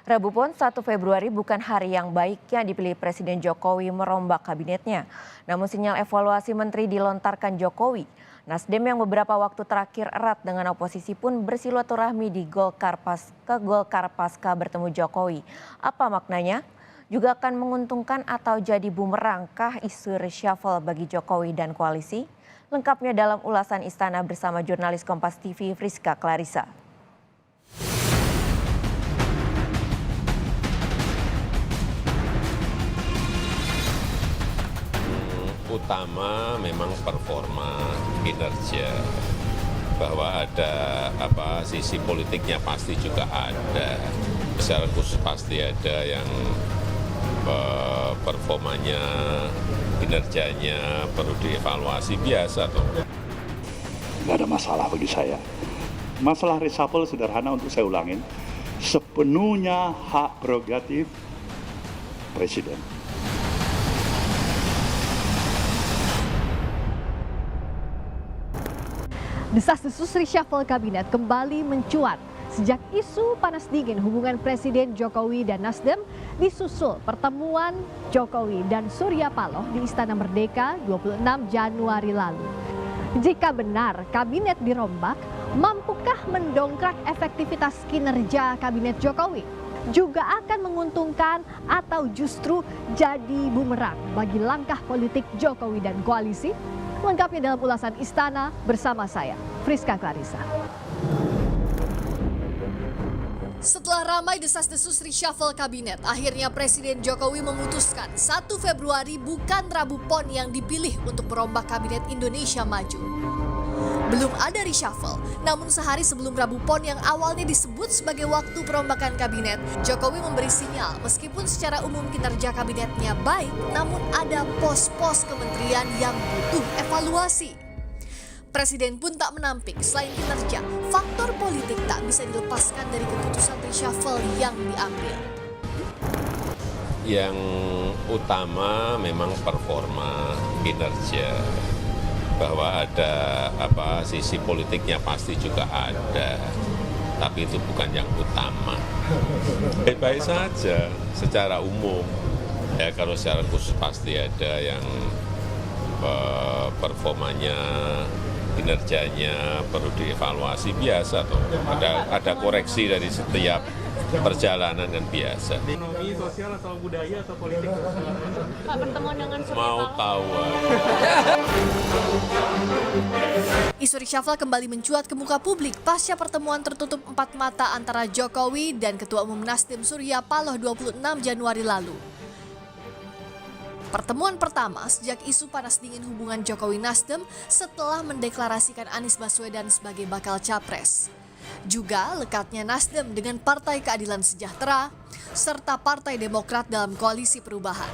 Rabu Pon 1 Februari bukan hari yang baiknya dipilih Presiden Jokowi merombak kabinetnya. Namun sinyal evaluasi menteri dilontarkan Jokowi. Nasdem yang beberapa waktu terakhir erat dengan oposisi pun bersilaturahmi di Golkar pasca bertemu Jokowi. Apa maknanya? Juga akan menguntungkan atau jadi bumerangkah isu reshuffle bagi Jokowi dan koalisi? Lengkapnya dalam ulasan Istana bersama jurnalis Kompas TV Friska Clarissa. Utama memang performa kinerja, bahwa ada sisi politiknya pasti juga ada, secara khusus pasti ada yang performanya, kinerjanya perlu dievaluasi, biasa tuh. Nggak ada masalah bagi saya. Masalah reshuffle sederhana, untuk saya ulangin, sepenuhnya hak prerogatif Presiden. Desas-desus reshuffle kabinet kembali mencuat sejak isu panas dingin hubungan Presiden Jokowi dan Nasdem disusul pertemuan Jokowi dan Surya Paloh di Istana Merdeka 26 Januari lalu. Jika benar kabinet dirombak, mampukah mendongkrak efektivitas kinerja kabinet Jokowi? Juga akan menguntungkan atau justru jadi bumerang bagi langkah politik Jokowi dan koalisi? Lengkapnya dalam ulasan Istana bersama saya, Friska Clarissa. Setelah ramai desas-desus reshuffle kabinet, akhirnya Presiden Jokowi memutuskan 1 Februari bukan Rabu Pon yang dipilih untuk merombak kabinet Indonesia Maju. Belum ada reshuffle, namun sehari sebelum Rabu Pon yang awalnya disebut sebagai waktu perombakan kabinet, Jokowi memberi sinyal meskipun secara umum kinerja kabinetnya baik, namun ada pos-pos kementerian yang butuh evaluasi. Presiden pun tak menampik, selain kinerja, faktor politik tak bisa dilepaskan dari keputusan reshuffle yang diambil. Yang utama memang performa kinerja, bahwa ada sisi politiknya pasti juga ada, tapi itu bukan yang utama. Baik-baik saja secara umum, ya kalau secara khusus pasti ada yang performanya, kinerjanya perlu dievaluasi, biasa tuh. Ada koreksi dari setiap perjalanan, kan biasa. Ekonomi, sosial, atau budaya, atau politik? Pak, pertemuan dengan Surya Mau Paloh. tahu? Isu reshuffle kembali mencuat ke muka publik pasca pertemuan tertutup empat mata antara Jokowi dan Ketua Umum Nasdem Surya Paloh 26 Januari lalu. Pertemuan pertama sejak isu panas dingin hubungan Jokowi-Nasdem setelah mendeklarasikan Anies Baswedan sebagai bakal capres. Juga lekatnya Nasdem dengan Partai Keadilan Sejahtera, serta Partai Demokrat dalam koalisi perubahan.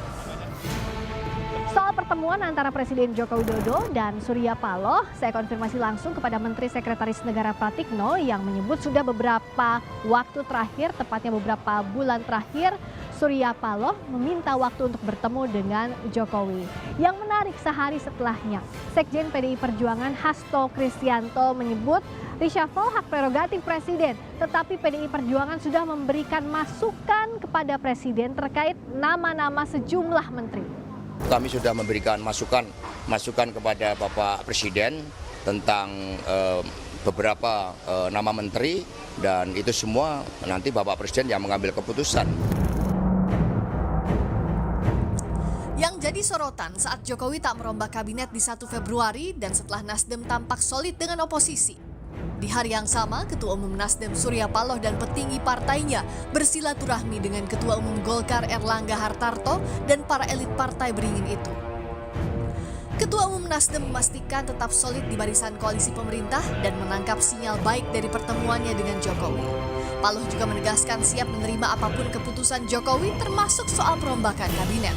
Soal pertemuan antara Presiden Joko Widodo dan Surya Paloh, saya konfirmasi langsung kepada Menteri Sekretaris Negara Pratikno yang menyebut sudah beberapa waktu terakhir, tepatnya beberapa bulan terakhir, Surya Paloh meminta waktu untuk bertemu dengan Jokowi. Yang menarik, sehari setelahnya, Sekjen PDI Perjuangan Hasto Kristianto menyebut reshuffle hak prerogatif Presiden, tetapi PDI Perjuangan sudah memberikan masukan kepada Presiden terkait nama-nama sejumlah menteri. Kami sudah memberikan masukan kepada Bapak Presiden tentang beberapa nama menteri, dan itu semua nanti Bapak Presiden yang mengambil keputusan. Yang jadi sorotan saat Jokowi tak merombak kabinet di 1 Februari dan setelah Nasdem tampak solid dengan oposisi. Di hari yang sama, Ketua Umum Nasdem Surya Paloh dan petinggi partainya bersilaturahmi dengan Ketua Umum Golkar Erlangga Hartarto dan para elit partai beringin itu. Ketua Umum Nasdem memastikan tetap solid di barisan koalisi pemerintah dan menangkap sinyal baik dari pertemuannya dengan Jokowi. Paloh juga menegaskan siap menerima apapun keputusan Jokowi, termasuk soal perombakan kabinet.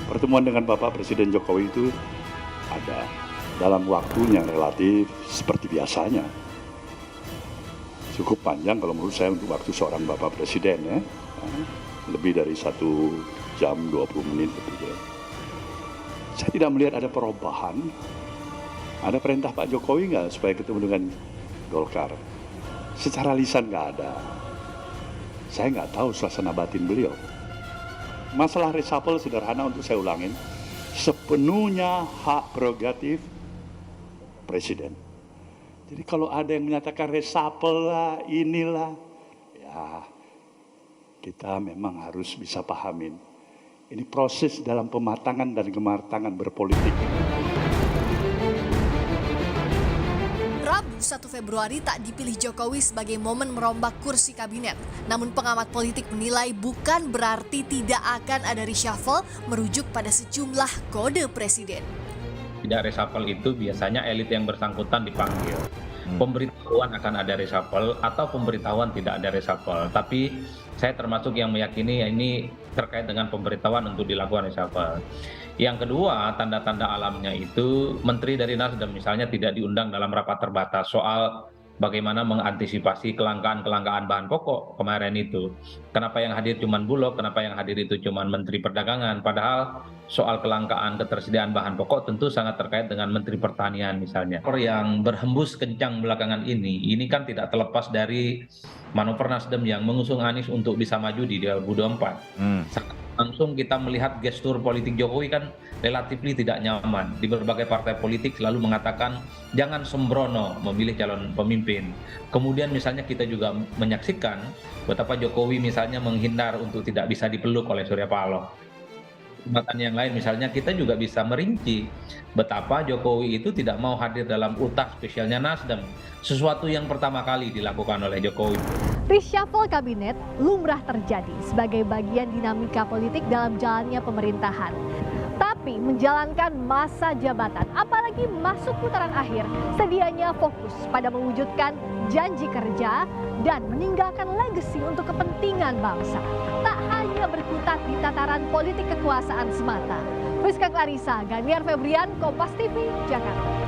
Pertemuan dengan Bapak Presiden Jokowi itu ada dalam waktu yang relatif seperti biasanya. Cukup panjang kalau menurut saya untuk waktu seorang Bapak Presiden, ya. Lebih dari 1 jam 20 menit. Saya tidak melihat ada perubahan. Ada perintah Pak Jokowi nggak supaya ketemu dengan Golkar? Secara lisan nggak ada. Saya nggak tahu suasana batin beliau. Masalah reshuffle sederhana untuk saya ulangin, sepenuhnya hak prerogatif Presiden. Jadi kalau ada yang menyatakan reshuffle lah, inilah, ya kita memang harus bisa pahamin. Ini proses dalam pematangan dan kematangan berpolitik. Rabu 1 Februari tak dipilih Jokowi sebagai momen merombak kursi kabinet. Namun pengamat politik menilai bukan berarti tidak akan ada reshuffle merujuk pada sejumlah kode presiden. Tidak reshuffle itu biasanya elit yang bersangkutan dipanggil. Pemberitahuan akan ada reshuffle atau pemberitahuan tidak ada reshuffle. Tapi saya termasuk yang meyakini ini terkait dengan pemberitahuan untuk dilakukan reshuffle. Yang kedua, tanda-tanda alamnya itu menteri dari Nasdem misalnya tidak diundang dalam rapat terbatas soal bagaimana mengantisipasi kelangkaan bahan pokok kemarin itu. Kenapa yang hadir cuma Bulog, kenapa yang hadir itu cuma Menteri Perdagangan, padahal soal kelangkaan ketersediaan bahan pokok tentu sangat terkait dengan Menteri Pertanian misalnya. Yang berhembus kencang belakangan ini kan tidak terlepas dari manuver Nasdem yang mengusung Anies untuk bisa maju di 2024. Langsung kita melihat gestur politik Jokowi kan relatif tidak nyaman. Di berbagai partai politik selalu mengatakan jangan sembrono memilih calon pemimpin. Kemudian misalnya kita juga menyaksikan betapa Jokowi misalnya menghindar untuk tidak bisa dipeluk oleh Surya Paloh. Kesempatan yang lain misalnya kita juga bisa merinci betapa Jokowi itu tidak mau hadir dalam ultah spesialnya Nasdem. Sesuatu yang pertama kali dilakukan oleh Jokowi. Reshuffle kabinet lumrah terjadi sebagai bagian dinamika politik dalam jalannya pemerintahan. Tapi menjalankan masa jabatan, apalagi masuk putaran akhir, sedianya fokus pada mewujudkan janji kerja dan meninggalkan legasi untuk kepentingan bangsa. Tak hanya berkutat di tataran politik kekuasaan semata. Rizka Clarissa, Ganiar Febrian, Kompas TV, Jakarta.